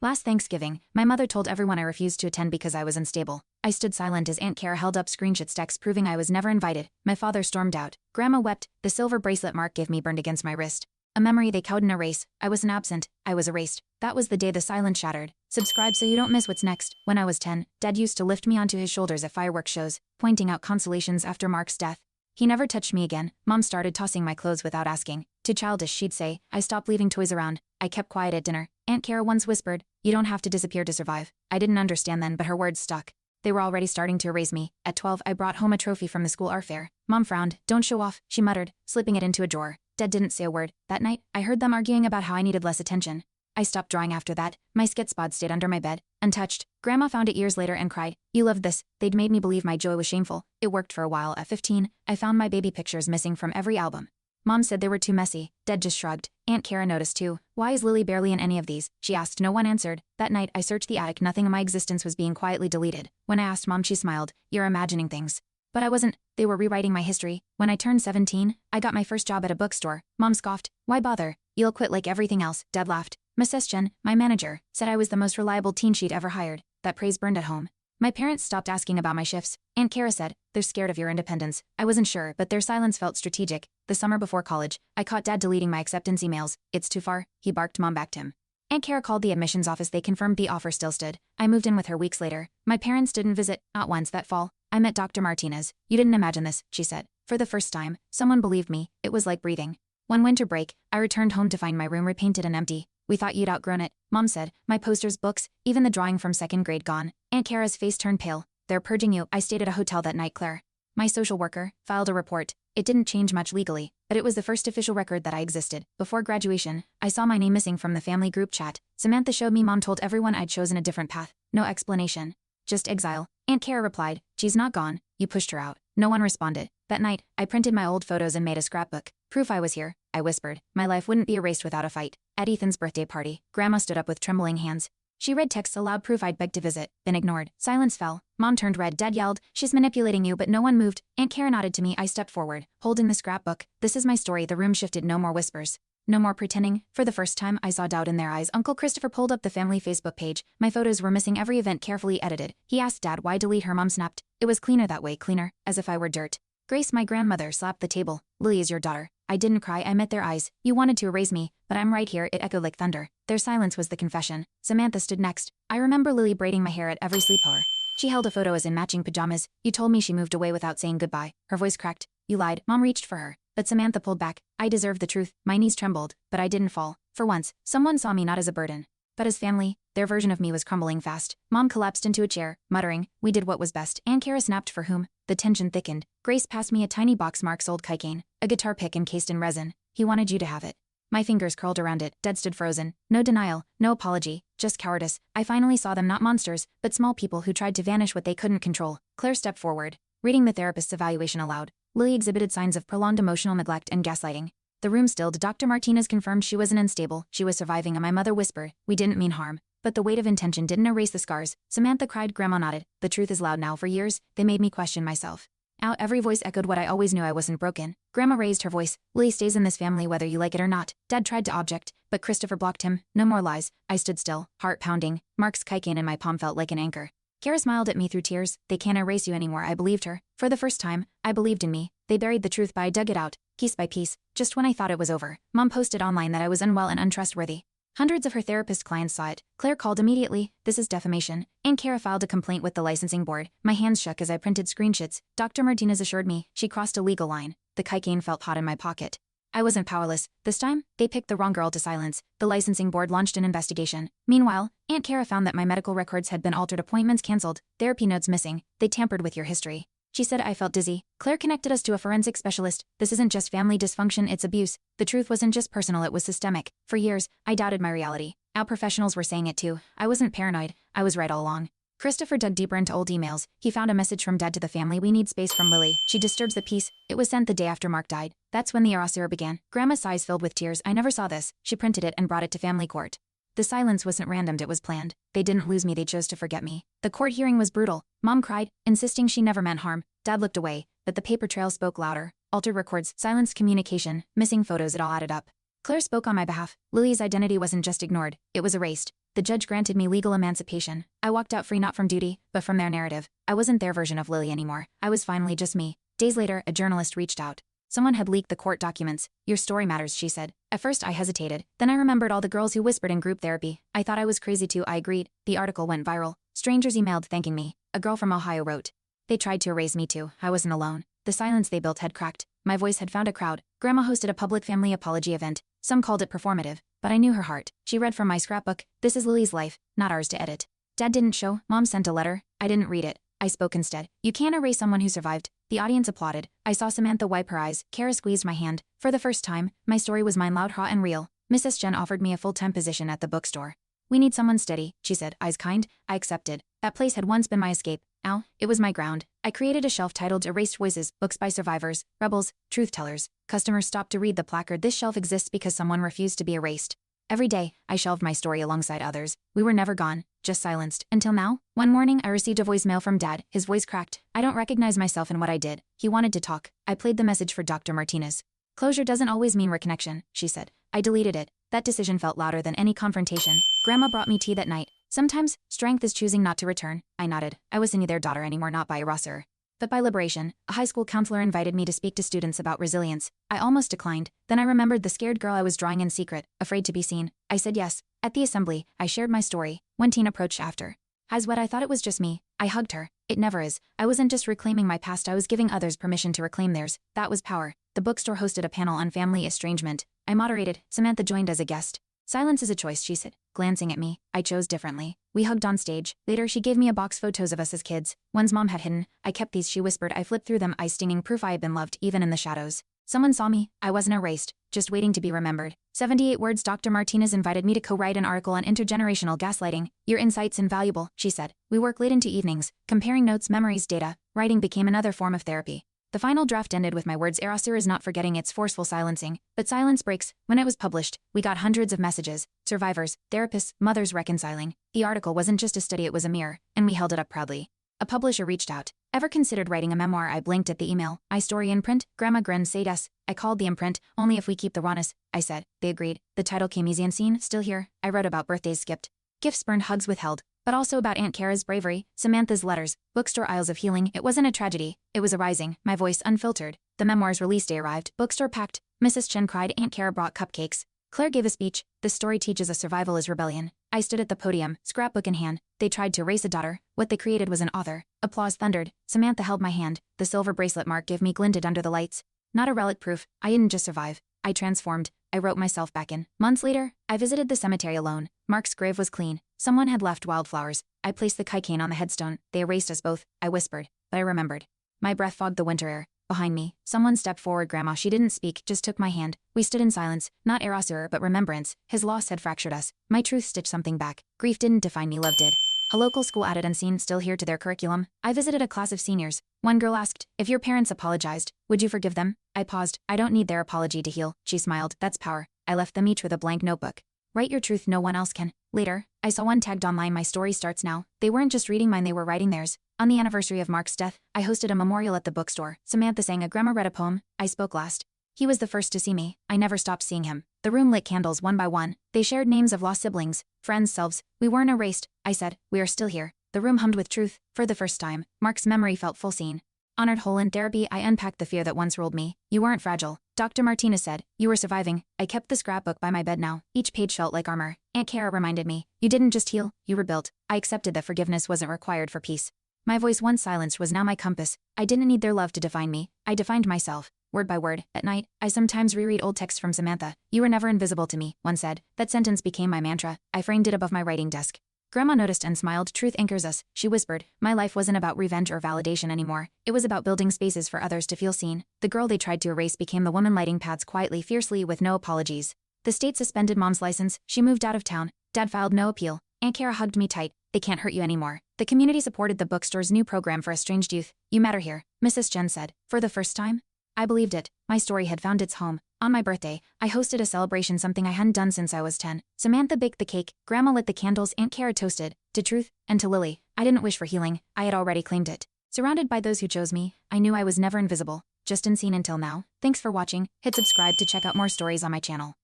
Last Thanksgiving, my mother told everyone I refused to attend because I was unstable. I stood silent as Aunt Kara held up screenshot stacks proving I was never invited. My father stormed out. Grandma wept. The silver bracelet Mark gave me burned against my wrist. A memory they couldn't erase. I wasn't absent. I was erased. That was the day the silence shattered. Subscribe so you don't miss what's next. When I was 10, Dad used to lift me onto his shoulders at fireworks shows, pointing out consolations after Mark's death. He never touched me again. Mom started tossing my clothes without asking. Too childish, she'd say. I stopped leaving toys around. I kept quiet at dinner. Aunt Kara once whispered, "You don't have to disappear to survive." I didn't understand then, but her words stuck. They were already starting to erase me. At 12, I brought home a trophy from the school art fair. Mom frowned. "Don't show off," she muttered, slipping it into a drawer. Dad didn't say a word. That night, I heard them arguing about how I needed less attention. I stopped drawing after that. My sketch spot stayed under my bed, untouched. Grandma found it years later and cried, "You loved this." They'd made me believe my joy was shameful. It worked for a while. At 15, I found my baby pictures missing from every album. Mom said they were too messy. Dad just shrugged. Aunt Kara noticed too. "Why is Lily barely in any of these?" she asked. No one answered. That night, I searched the attic. Nothing in my existence was being quietly deleted. When I asked Mom, she smiled. "You're imagining things." But I wasn't. They were rewriting my history. When I turned 17, I got my first job at a bookstore. Mom scoffed. "Why bother? You'll quit like everything else." Dad laughed. Mrs. Chen, my manager, said I was the most reliable teen she'd ever hired. That praise burned at home. My parents stopped asking about my shifts. Aunt Kara said, "They're scared of your independence." I wasn't sure, but their silence felt strategic. The summer before college, I caught Dad deleting my acceptance emails. "It's too far," he barked. Mom backed him. Aunt Kara called the admissions office. They confirmed the offer still stood. I moved in with her weeks later. My parents didn't visit, not once that fall. I met Dr. Martinez. "You didn't imagine this," she said. For the first time, someone believed me. It was like breathing. One winter break, I returned home to find my room repainted and empty. "We thought you'd outgrown it," Mom said. "My posters, books, even the drawing from second grade gone." Aunt Kara's face turned pale. "They're purging you." I stayed at a hotel that night. Claire, my social worker, filed a report. It didn't change much legally, but it was the first official record that I existed. Before graduation, I saw my name missing from the family group chat. Samantha showed me. Mom told everyone I'd chosen a different path. No explanation. Just exile. Aunt Kara replied, "She's not gone. You pushed her out." No one responded. That night, I printed my old photos and made a scrapbook. "Proof I was here," I whispered. "My life wouldn't be erased without a fight." At Ethan's birthday party, Grandma stood up with trembling hands. She read texts aloud. "Proof I'd begged to visit, been ignored." Silence fell. Mom turned red. Dad yelled, "She's manipulating you," but no one moved. Aunt Kara nodded to me. I stepped forward, holding the scrapbook. "This is my story." The room shifted. No more whispers. No more pretending. For the first time, I saw doubt in their eyes. Uncle Christopher pulled up the family Facebook page. My photos were missing, every event carefully edited. He asked Dad, "Why delete her?" Mom snapped, "It was cleaner that way." Cleaner, as if I were dirt. Grace, my grandmother, slapped the table. "Lily is your daughter." I didn't cry. I met their eyes. "You wanted to erase me, but I'm right here." It echoed like thunder. Their silence was the confession. Samantha stood next. I remember Lily braiding my hair at every sleepover. She held a photo as in matching pajamas. "You told me she moved away without saying goodbye." Her voice cracked. "You lied." Mom reached for her, but Samantha pulled back. I deserved the truth. My knees trembled, but I didn't fall. For once, someone saw me not as a burden, but as family. Their version of me was crumbling fast. Mom collapsed into a chair, muttering, "We did what was best." Aunt Kara snapped, "For whom?" The tension thickened. Grace passed me a tiny box. Mark's old keychain, a guitar pick encased in resin. "He wanted you to have it." My fingers curled around it. Dad stood frozen. No denial, no apology, just cowardice. I finally saw them, not monsters, but small people who tried to vanish what they couldn't control. Claire stepped forward, reading the therapist's evaluation aloud. Lily exhibited signs of prolonged emotional neglect and gaslighting. The room stilled. Dr. Martinez confirmed she wasn't unstable. She was surviving, and my mother whispered, "We didn't mean harm." But the weight of intention didn't erase the scars. Samantha cried. Grandma nodded. The truth is loud now. For years, they made me question myself. Out every voice echoed what I always knew: I wasn't broken. Grandma raised her voice. "Lily stays in this family whether you like it or not." Dad tried to object, but Christopher blocked him. "No more lies." I stood still, heart pounding. Mark's keychain in my palm felt like an anchor. Kara smiled at me through tears. "They can't erase you anymore." I believed her. For the first time, I believed in me. They buried the truth, but I dug it out, piece by piece, just when I thought it was over. Mom posted online that I was unwell and untrustworthy. Hundreds of her therapist clients saw it. Claire called immediately. "This is defamation." Aunt Kara filed a complaint with the licensing board. My hands shook as I printed screenshots. Dr. Martinez assured me she crossed a legal line. The keychain felt hot in my pocket. I wasn't powerless. This time, they picked the wrong girl to silence. The licensing board launched an investigation. Meanwhile, Aunt Kara found that my medical records had been altered, appointments canceled, therapy notes missing. They tampered with your history. She said I felt dizzy. Claire connected us to a forensic specialist. "This isn't just family dysfunction, it's abuse." The truth wasn't just personal, it was systemic. For years, I doubted my reality. Our professionals were saying it too. I wasn't paranoid. I was right all along. Christopher dug deeper into old emails. He found a message from Dad to the family. "We need space." From Lily. "She disturbs the peace." It was sent the day after Mark died. That's when the erasure began. Grandma's eyes filled with tears. "I never saw this." She printed it and brought it to family court. The silence wasn't random, it was planned. They didn't lose me, they chose to forget me. The court hearing was brutal. Mom cried, insisting she never meant harm. Dad looked away, but the paper trail spoke louder. Altered records, silenced communication, missing photos, it all added up. Claire spoke on my behalf. Lily's identity wasn't just ignored, it was erased. The judge granted me legal emancipation. I walked out free not from duty, but from their narrative. I wasn't their version of Lily anymore. I was finally just me. Days later, a journalist reached out. Someone had leaked the court documents. Your story matters, she said. At first I hesitated. Then I remembered all the girls who whispered in group therapy. I thought I was crazy too. I agreed. The article went viral. Strangers emailed thanking me. A girl from Ohio wrote. They tried to erase me too. I wasn't alone. The silence they built had cracked. My voice had found a crowd. Grandma hosted a public family apology event. Some called it performative, but I knew her heart. She read from my scrapbook. This is Lily's life, not ours to edit. Dad didn't show. Mom sent a letter. I didn't read it. I spoke instead. You can't erase someone who survived. The audience applauded. I saw Samantha wipe her eyes. Kara squeezed my hand. For the first time, my story was mine, loud, raw, and real. Mrs. Jen offered me a full-time position at the bookstore. We need someone steady, she said, eyes kind. I accepted. That place had once been my escape. Now, it was my ground. I created a shelf titled Erased Voices, Books by Survivors, Rebels, Truth Tellers. Customers stopped to read the placard. This shelf exists because someone refused to be erased. Every day, I shelved my story alongside others. We were never gone, just silenced. Until now, one morning I received a voicemail from Dad. His voice cracked. I don't recognize myself in what I did. He wanted to talk. I played the message for Dr. Martinez. Closure doesn't always mean reconnection, she said. I deleted it. That decision felt louder than any confrontation. Grandma brought me tea that night. Sometimes, strength is choosing not to return. I nodded. I wasn't their daughter anymore, not by erasure, but by liberation. A high school counselor invited me to speak to students about resilience. I almost declined. Then I remembered the scared girl I was drawing in secret, afraid to be seen. I said yes. At the assembly, I shared my story. One teen approached after. Eyes wet, I thought it was just me. I hugged her. It never is. I wasn't just reclaiming my past, I was giving others permission to reclaim theirs. That was power. The bookstore hosted a panel on family estrangement. I moderated. Samantha joined as a guest. Silence is a choice, she said, glancing at me. I chose differently. We hugged on stage. Later, she gave me a box photos of us as kids. One's mom had hidden. I kept these, she whispered. I flipped through them, eye stinging, proof I had been loved, even in the shadows. Someone saw me. I wasn't erased, just waiting to be remembered. 78 words. Dr. Martinez invited me to co-write an article on intergenerational gaslighting. Your insight's invaluable, she said. We work late into evenings, comparing notes, memories, data. Writing became another form of therapy. The final draft ended with my words. Erasure is not forgetting, it's forceful silencing. But silence breaks. When it was published, we got hundreds of messages. Survivors, therapists, mothers reconciling. The article wasn't just a study, it was a mirror, and we held it up proudly. A publisher reached out. Ever considered writing a memoir? I blinked at the email. My story in print? Grandma grinned, said yes. I called the imprint, only if we keep the rawness, I said. They agreed. The title came easy, unseen, still here. I wrote about birthdays skipped, gifts burned, hugs withheld, but also about Aunt Kara's bravery, Samantha's letters, bookstore aisles of healing. It wasn't a tragedy, it was a rising, my voice unfiltered. The memoir's release day arrived, bookstore packed. Mrs. Chen cried, Aunt Kara brought cupcakes. Claire gave a speech. This story teaches us survival is rebellion. I stood at the podium, scrapbook in hand. They tried to erase a daughter. What they created was an author. Applause thundered. Samantha held my hand. The silver bracelet Mark gave me glinted under the lights. Not a relic proof. I didn't just survive. I transformed. I wrote myself back in. Months later, I visited the cemetery alone. Mark's grave was clean. Someone had left wildflowers. I placed the cocaine on the headstone. They erased us both. I whispered, but I remembered. My breath fogged the winter air. Behind me, someone stepped forward. Grandma, she didn't speak, just took my hand. We stood in silence, not erasure, but remembrance. His loss had fractured us. My truth stitched something back. Grief didn't define me, love did. A local school added unseen, still here to their curriculum. I visited a class of seniors. One girl asked, if your parents apologized, would you forgive them? I paused. I don't need their apology to heal. She smiled. That's power. I left them each with a blank notebook. Write your truth, no one else can. Later, I saw one tagged online, my story starts now. They weren't just reading mine, they were writing theirs. On the anniversary of Mark's death, I hosted a memorial at the bookstore. Samantha sang a Grandma read a poem. I spoke last. He was the first to see me. I never stopped seeing him. The room lit candles one by one. They shared names of lost siblings, friends, selves. We weren't erased, I said. We are still here. The room hummed with truth. For the first time, Mark's memory felt full seen. Honored whole in therapy, I unpacked the fear that once ruled me. You weren't fragile, Dr. Martinez said. You were surviving. I kept the scrapbook by my bed now. Each page felt like armor. Aunt Kara reminded me. You didn't just heal, you rebuilt. I accepted that forgiveness wasn't required for peace. My voice, once silenced, was now my compass. I didn't need their love to define me. I defined myself, word by word. At night, I sometimes reread old texts from Samantha. You were never invisible to me, one said. That sentence became my mantra. I framed it above my writing desk. Grandma noticed and smiled. Truth anchors us, she whispered. My life wasn't about revenge or validation anymore. It was about building spaces for others to feel seen. The girl they tried to erase became the woman lighting paths quietly, fiercely, with no apologies. The state suspended Mom's license. She moved out of town. Dad filed no appeal. Aunt Kara hugged me tight. They can't hurt you anymore. The community supported the bookstore's new program for estranged youth. You matter here, Mrs. Jen said. For the first time, I believed it. My story had found its home. On my birthday, I hosted a celebration, something I hadn't done since I was 10. Samantha baked the cake, Grandma lit the candles, Aunt Kara toasted. To truth, and to Lily. I didn't wish for healing, I had already claimed it. Surrounded by those who chose me, I knew I was never invisible, just unseen until now. Thanks for watching. Hit subscribe to check out more stories on my channel.